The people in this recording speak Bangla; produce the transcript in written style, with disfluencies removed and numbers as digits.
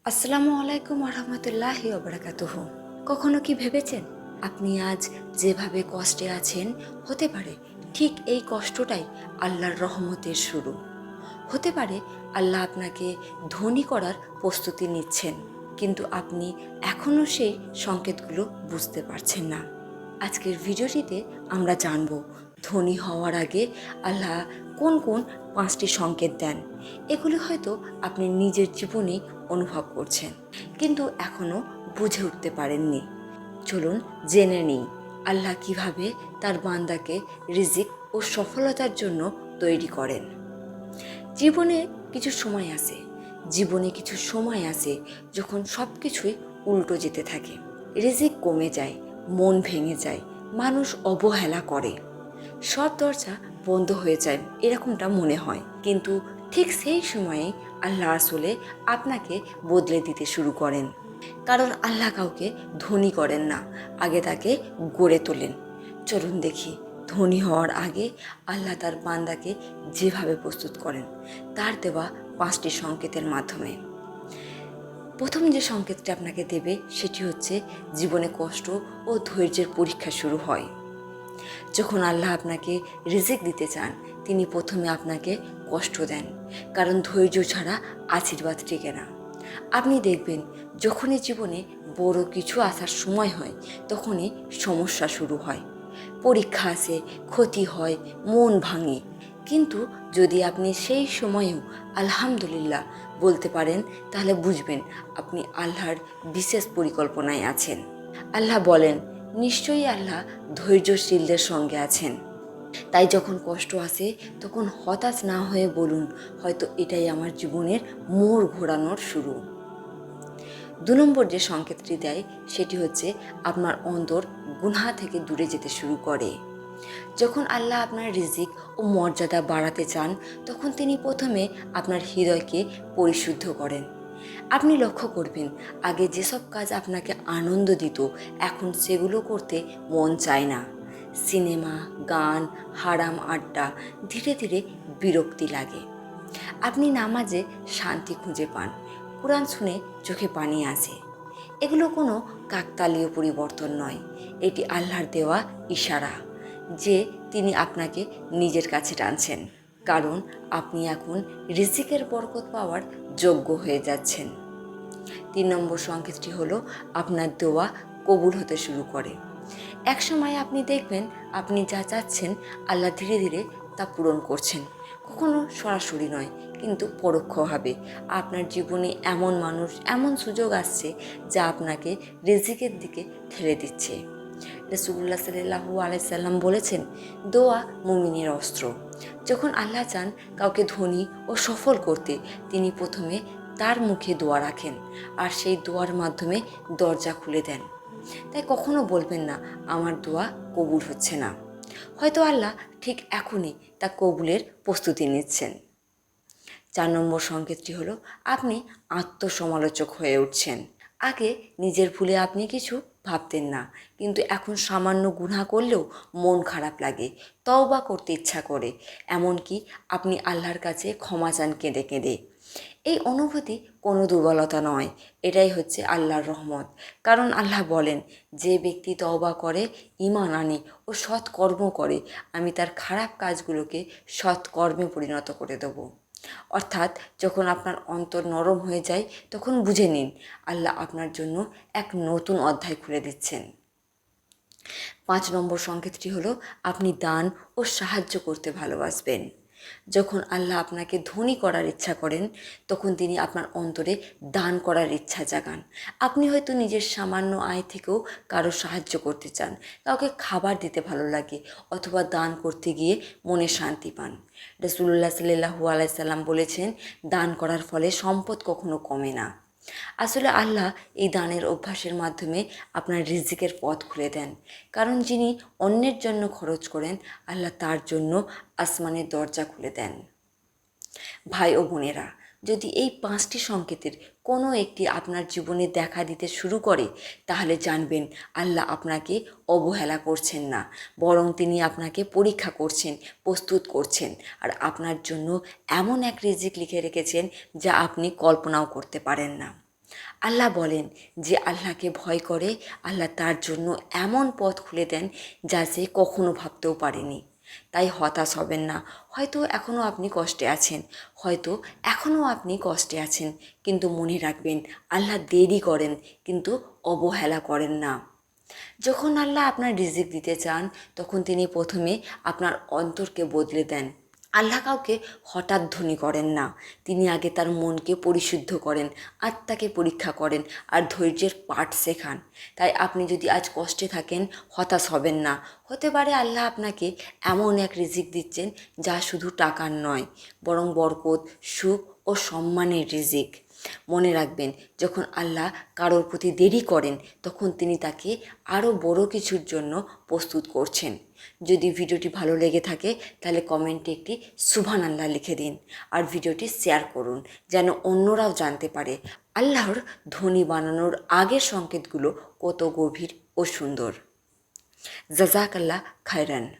আসসালামু আলাইকুম রহমতুল্লাহি ওবারাকাতুহু। কখনো কি ভেবেছেন আপনি আজ যেভাবে কষ্টে আছেন, হতে পারে ঠিক এই কষ্টটাই আল্লাহর রহমতের শুরু। হতে পারে আল্লাহ আপনাকে ধনী করার প্রস্তুতি নিচ্ছেন, কিন্তু আপনি এখনও সেই সংকেতগুলো বুঝতে পারছেন না। আজকের ভিডিওটিতে আমরা জানব ধনী হওয়ার আগে আল্লাহ কোন কোন 5টি সংকেত দেন। এগুলি হয়তো আপনি নিজের জীবনেই অনুভব করছেন, কিন্তু এখনও বুঝে উঠতে পারেননি। চলুন জেনে নিই আল্লাহ কিভাবে তার বান্দাকে রিজিক ও সফলতার জন্য তৈরি করেন। জীবনে কিছু সময় আসে যখন সব কিছুই উল্টো যেতে থাকে। রিজিক কমে যায়, মন ভেঙে যায়, মানুষ অবহেলা করে, সব দরজা বন্ধ হয়ে যায়, এরকমটা মনে হয়। কিন্তু ঠিক সেই সময়ে আল্লাহ আসলে আপনাকে বদলে দিতে শুরু করেন। কারণ আল্লাহ কাউকে ধনী করেন না, আগে তাকে গড়ে তোলেন। চলুন দেখি ধনী হওয়ার আগে আল্লাহ তার বান্দাকে যেভাবে প্রস্তুত করেন তার দেওয়া 5টি সংকেতের মাধ্যমে। প্রথম যে সংকেতটি আপনাকে দেবে সেটি হচ্ছে জীবনে কষ্ট ও ধৈর্যের পরীক্ষা শুরু হয়। যখন আল্লাহ আপনাকে রিজিক দিতে চান, তিনি প্রথমে আপনাকে কষ্ট দেন, কারণ ধৈর্য ছাড়া আশীর্বাদ টেকে না। আপনি দেখবেন যখনই জীবনে বড় কিছু আসার সময় হয়, তখনই সমস্যা শুরু হয়, পরীক্ষা আসে, ক্ষতি হয়, মন ভাঙে। কিন্তু যদি আপনি সেই সময়েও আলহামদুলিল্লাহ বলতে পারেন, তাহলে বুঝবেন আপনি আল্লাহর বিশেষ পরিকল্পনায় আছেন। আল্লাহ বলেন, নিশ্চয়ই আল্লাহ ধৈর্যশীলদের সঙ্গে আছেন। তাই যখন কষ্ট আসে তখন হতাশ না হয়ে বলুন, হয়তো এটাই আমার জীবনের মোড় ঘোরানোর শুরু। 2 নম্বর যে সংকেতটি দেয় সেটি হচ্ছে আপনার অন্তর গুনাহ থেকে দূরে যেতে শুরু করে। যখন আল্লাহ আপনার রিজিক ও মর্যাদা বাড়াতে চান, তখন তিনি প্রথমে আপনার হৃদয়কে পরিশুদ্ধ করেন। আপনি লক্ষ্য করবেন, আগে যেসব কাজ আপনাকে আনন্দ দিত, এখন সেগুলো করতে মন চায় না। সিনেমা, গান, হারাম আড্ডা, ধীরে ধীরে বিরক্তি লাগে। আপনি নামাজে শান্তি খুঁজে পান, কোরআন শুনে চোখে পানি আসে। এগুলো কোনো কাকতালীয় পরিবর্তন নয়, এটি আল্লাহর দেওয়া ইশারা যে তিনি আপনাকে নিজের কাছে টানছেন, কারণ আপনি এখন রিজিকের বরকত পাওয়ার যোগ্য হয়ে যাচ্ছেন। 3 নম্বর সংকেতটি হলো আপনার দোয়া কবুল হতে শুরু করে। এক সময় আপনি দেখবেন আপনি যা চাচ্ছেন আল্লাহ ধীরে ধীরে তা পূরণ করছেন, কখনো সরাসরি নয়, কিন্তু পরোক্ষভাবে। আপনার জীবনে এমন মানুষ, এমন সুযোগ আসছে যা আপনাকে রিজিকের দিকে ঠেলে দিচ্ছে। রাসূলুল্লাহ সাল্লাল্লাহু আলাইহি সাল্লাম বলেছেন, দোয়া মুমিনের অস্ত্র। যখন আল্লাহ চান কাউকে ধনী ও সফল করতে, তিনি প্রথমে তার মুখে দোয়া রাখেন, আর সেই দোয়ার মাধ্যমে দরজা খুলে দেন। তাই কখনো বলবেন না আমার দোয়া কবুল হচ্ছে না, হয়তো আল্লাহ ঠিক এখনই তা কবুলের প্রস্তুতি নিচ্ছেন। 4 নম্বর সংকেতটি হলো আপনি আত্মসমালোচক হয়ে উঠছেন। আগে নিজের ভুলে আপনি কিছু ভাবতেন না, কিন্তু এখন সামান্য গুনাহ করলেও মন খারাপ লাগে, তওবা করতে ইচ্ছা করে, এমনকি আপনি আল্লাহর কাছে ক্ষমা চান কেঁদে কেঁদে। এই অনুভূতি কোনো দুর্বলতা নয়, এটাই হচ্ছে আল্লাহর রহমত। কারণ আল্লাহ বলেন, যে ব্যক্তি তওবা করে, ঈমান আনে ও সৎকর্ম করে, আমি তার খারাপ কাজগুলোকে সৎকর্মে পরিণত করে দেবো। অর্থাৎ যখন আপনার অন্তর নরম হয়ে যায়, তখন বুঝে নিন আল্লাহ আপনার জন্য এক নতুন অধ্যায় খুলে দিচ্ছেন। 5 নম্বর সংকেতটি হলো আপনি দান ও সাহায্য করতে ভালোবাসবেন। যখন আল্লাহ আপনাকে ধনী করার ইচ্ছা করেন, তখন তিনি আপনার অন্তরে দান করার ইচ্ছা জাগান। আপনি হয়তো নিজের সামান্য আয় থেকেও কারো সাহায্য করতে চান, কাউকে খাবার দিতে ভালো লাগে, অথবা দান করতে গিয়ে মনে শান্তি পান। রাসূলুল্লাহ সাল্লাল্লাহু আলাইহি সাল্লাম বলেছেন, দান করার ফলে সম্পদ কখনো কমে না। আসলে আল্লাহ এই দানের অভ্যাসের মাধ্যমে আপনার রিজিকের পথ খুলে দেন, কারণ যিনি অন্যের জন্য খরচ করেন, আল্লাহ তার জন্য আসমানের দরজা খুলে দেন। ভাই ও বোনেরা, যদি এই 5টি সংকেতের কোনো একটি আপনার জীবনে দেখা দিতে শুরু করে, তাহলে জানবেন আল্লাহ আপনাকে অবহেলা করছেন না, বরং তিনি আপনাকে পরীক্ষা করছেন, প্রস্তুত করছেন, আর আপনার জন্য এমন এক রিজিক লিখে রেখেছেন যা আপনি কল্পনাও করতে পারেন না। আল্লাহ বলেন যে আল্লাহকে ভয় করে আল্লাহ তার জন্য এমন পথ খুলে দেন যা সে কখনো ভাবতেও পারেনি। তাই হতাশ হবেন না। হয়তো এখনও আপনি কষ্টে আছেন, হয়তো এখনও আপনি কষ্টে আছেন, কিন্তু মনে রাখবেন আল্লাহ দেরি করেন কিন্তু অবহেলা করেন না। যখন আল্লাহ আপনার রিজিক দিতে চান তখন তিনি প্রথমে আপনার অন্তরকে বদলে দেন। আল্লাহ কাউকে হঠাৎ ধনী করেন না, তিনি আগে তার মনকে পরিশুদ্ধ করেন, আত্মাকে পরীক্ষা করেন আর ধৈর্যের পাঠ শেখান। তাই আপনি যদি আজ কষ্টে থাকেন হতাশ হবেন না। হতে পারে আল্লাহ আপনাকে এমন এক রিজিক দিচ্ছেন যা শুধু টাকার নয়, বরং বরকত, সুখ ও সম্মানের রিজিক। মনে রাখবেন যখন আল্লাহ কারোর প্রতি দেরি করেন তখন তিনি তাকে আরও বড় কিছুর জন্য প্রস্তুত করছেন। যদি ভিডিওটি ভালো লেগে থাকে তাহলে কমেন্টে একটি সুবহানাল্লাহ লিখে দিন আর ভিডিওটি শেয়ার করুন যেন অন্যরাও জানতে পারে আল্লাহর ধনী বানানোর আগের সংকেতগুলো কত গভীর ও সুন্দর। জাযাকাল্লাহ খায়রান।